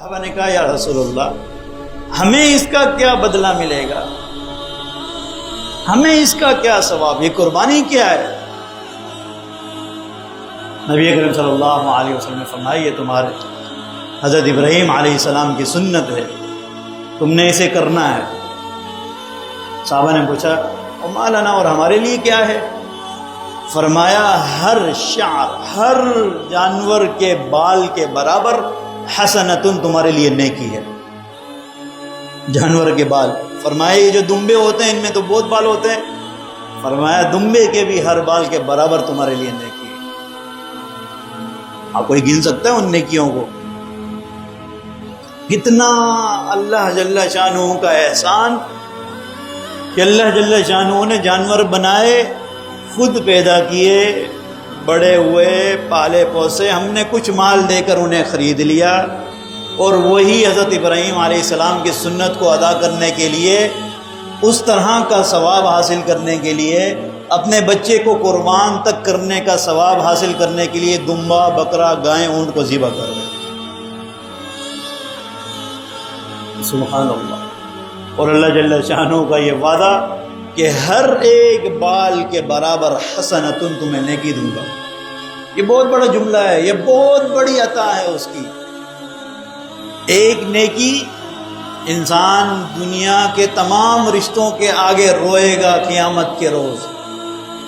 صحابہ نے کہا یا رسول اللہ ہمیں اس کا کیا بدلہ ملے گا، ہمیں اس کا کیا ثواب، یہ قربانی کیا ہے؟ نبی اکرم صلی اللہ علیہ وسلم نے فرمایا یہ تمہارے حضرت ابراہیم علیہ السلام کی سنت ہے، تم نے اسے کرنا ہے۔ صحابہ نے پوچھا وما لنا، اور ہمارے لیے کیا ہے؟ فرمایا ہر شعر، ہر جانور کے بال کے برابر حسنتن تمہارے لیے نیکی ہے۔ جانور کے بال، فرمایا یہ جو دمبے ہوتے ہیں ان میں تو بہت بال ہوتے ہیں، فرمایا دمبے کے بھی ہر بال کے برابر تمہارے لیے نیکی ہے۔ آپ کوئی گن سکتا ہے ان نیکیوں کو؟ کتنا اللہ جل شانہ کا احسان کہ اللہ جل شانہ نے جانور بنائے، خود پیدا کیے، بڑے ہوئے، پالے پوسے، ہم نے کچھ مال دے کر انہیں خرید لیا، اور وہی حضرت ابراہیم علیہ السلام کی سنت کو ادا کرنے کے لیے، اس طرح کا ثواب حاصل کرنے کے لیے، اپنے بچے کو قربان تک کرنے کا ثواب حاصل کرنے کے لیے دمبا، بکرا، گائے، اونٹ کو ذبح کر رہے۔ سبحان اللہ۔ اور اللہ جل شانہ کا یہ وعدہ کہ ہر ایک بال کے برابر حسنتن تمہیں نیکی دوں گا، یہ بہت بڑا جملہ ہے، یہ بہت بڑی عطا ہے اس کی۔ ایک نیکی انسان دنیا کے تمام رشتوں کے آگے روئے گا قیامت کے روز،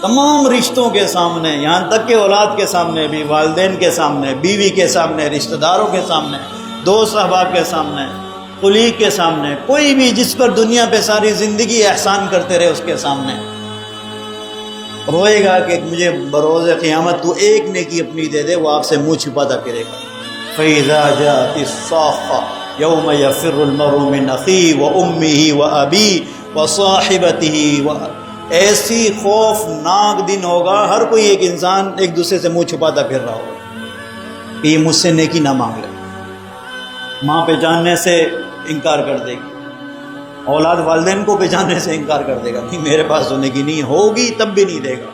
تمام رشتوں کے سامنے، یہاں تک کہ اولاد کے سامنے بھی، والدین کے سامنے، بیوی کے سامنے، رشتہ داروں کے سامنے، دوست احباب کے سامنے، قلیگ کے سامنے، کوئی بھی جس پر دنیا پہ ساری زندگی احسان کرتے رہے اس کے سامنے روئے گا کہ مجھے بروز قیامت تو ایک نیکی اپنی دے دے، وہ آپ سے منہ چھپاتا پھرے گا۔ فَإِذَا جَاءَتِ الصَّاخَّةُ يَوْمَ يَفِرُّ الْمَرْءُ مِنْ أَخِيهِ وَأُمِّهِ وَأَبِيهِ وَصَاحِبَتِهِ، ایسی خوفناک دن ہوگا، ہر کوئی ایک انسان ایک دوسرے سے منہ چھپاتا پھر رہا ہوگا کہ یہ مجھ سے نیکی نہ مانگ لے۔ ماں پہچاننے سے انکار کر دے گی، اولاد والدین کو پہچاننے سے انکار کر دے گا، نہیں میرے پاس ہونے کی نہیں ہوگی تب بھی نہیں دے گا۔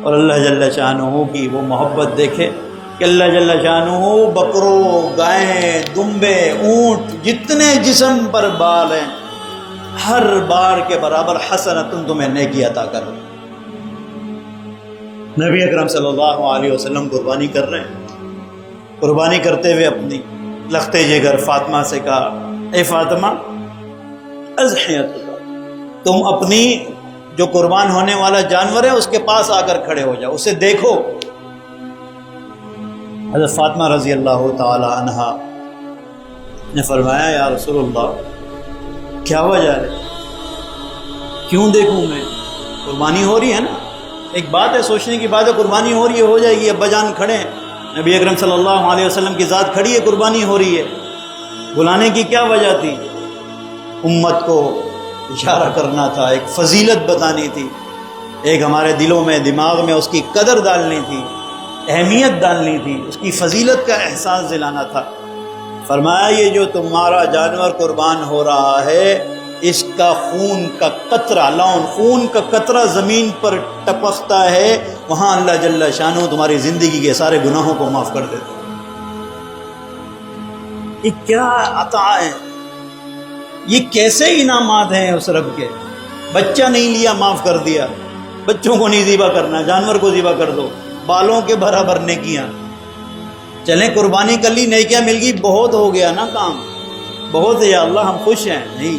اور اللہ جل شانہ کی وہ محبت دیکھے کہ اللہ جل شانہ بکروں، گائیں، دمبے، اونٹ، جتنے جسم پر بال ہیں ہر بار کے برابر حسنتن تمہیں نیکی عطا کر رہے۔ نبی اکرم صلی اللہ علیہ وسلم قربانی کر رہے ہیں، قربانی کرتے ہوئے اپنی لختے جگر فاطمہ سے کہا اے فاطمہ اضحیتک، تم اپنی جو قربان ہونے والا جانور ہے اس کے پاس آ کر کھڑے ہو جاؤ، اسے دیکھو۔ حضرت فاطمہ رضی اللہ تعالی عنہا نے فرمایا یا رسول اللہ کیا وجہ ہے، کیوں دیکھوں میں؟ قربانی ہو رہی ہے نا، ایک بات ہے سوچنے کی بات ہے، قربانی ہو رہی ہے، ہو جائے گی، ابا جان کھڑے ہیں، نبی اکرم صلی اللہ علیہ وسلم کی ذات کھڑی ہے، قربانی ہو رہی ہے، بلانے کی کیا وجہ تھی؟ امت کو اشارہ کرنا تھا، ایک فضیلت بتانی تھی، ایک ہمارے دلوں میں دماغ میں اس کی قدر ڈالنی تھی، اہمیت ڈالنی تھی، اس کی فضیلت کا احساس دلانا تھا۔ فرمایا یہ جو تمہارا جانور قربان ہو رہا ہے اس کا خون کا قطرہ، لون خون کا قطرہ زمین پر ٹپکتا ہے، وہاں اللہ جل شانہ تمہاری زندگی کے سارے گناہوں کو معاف کر دیتا ہے۔ یہ کیا عطا ہے، یہ کیسے انعامات ہیں اس رب کے؟ بچہ نہیں لیا معاف کر دیا، بچوں کو نہیں ذبح کرنا، جانور کو ذبح کر دو، بالوں کے برابر نیکیاں، چلیں قربانی کر لی نیکیاں مل گئی، بہت ہو گیا نا کام، بہت ہے یا اللہ ہم خوش ہیں، نہیں،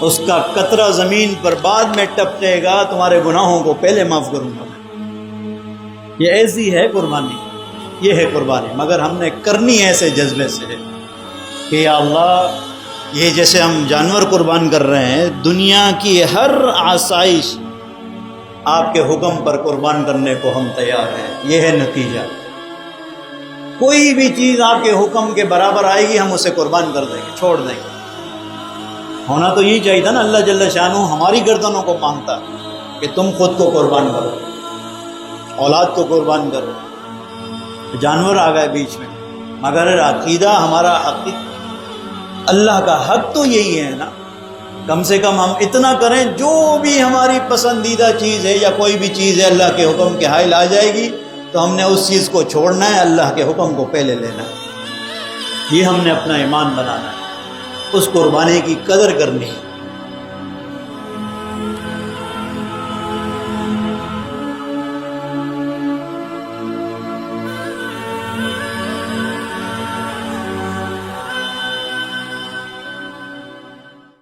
اس کا قطرہ زمین پر بعد میں ٹپکے گا، تمہارے گناہوں کو پہلے معاف کروں گا۔ یہ ایسی ہے قربانی، یہ ہے قربانی، مگر ہم نے کرنی ایسے جذبے سے ہے کہ یا اللہ یہ جیسے ہم جانور قربان کر رہے ہیں، دنیا کی ہر آسائش آپ کے حکم پر قربان کرنے کو ہم تیار ہیں، یہ ہے نتیجہ۔ کوئی بھی چیز آپ کے حکم کے برابر آئے گی ہم اسے قربان کر دیں گے، چھوڑ دیں گے۔ ہونا تو یہی چاہیے تھا نا، اللہ جل شانہ ہماری گردنوں کو مانگتا کہ تم خود کو قربان کرو، اولاد کو قربان کرو، جانور آ گئے بیچ میں، مگر عقیدہ ہمارا اللہ کا حق تو یہی ہے نا، کم سے کم ہم اتنا کریں جو بھی ہماری پسندیدہ چیز ہے یا کوئی بھی چیز ہے اللہ کے حکم کے حائل آ جائے گی تو ہم نے اس چیز کو چھوڑنا ہے، اللہ کے حکم کو پہلے لینا ہے۔ یہ ہم نے اپنا ایمان بنانا ہے، اس قربانی کی قدر کرنی ہے۔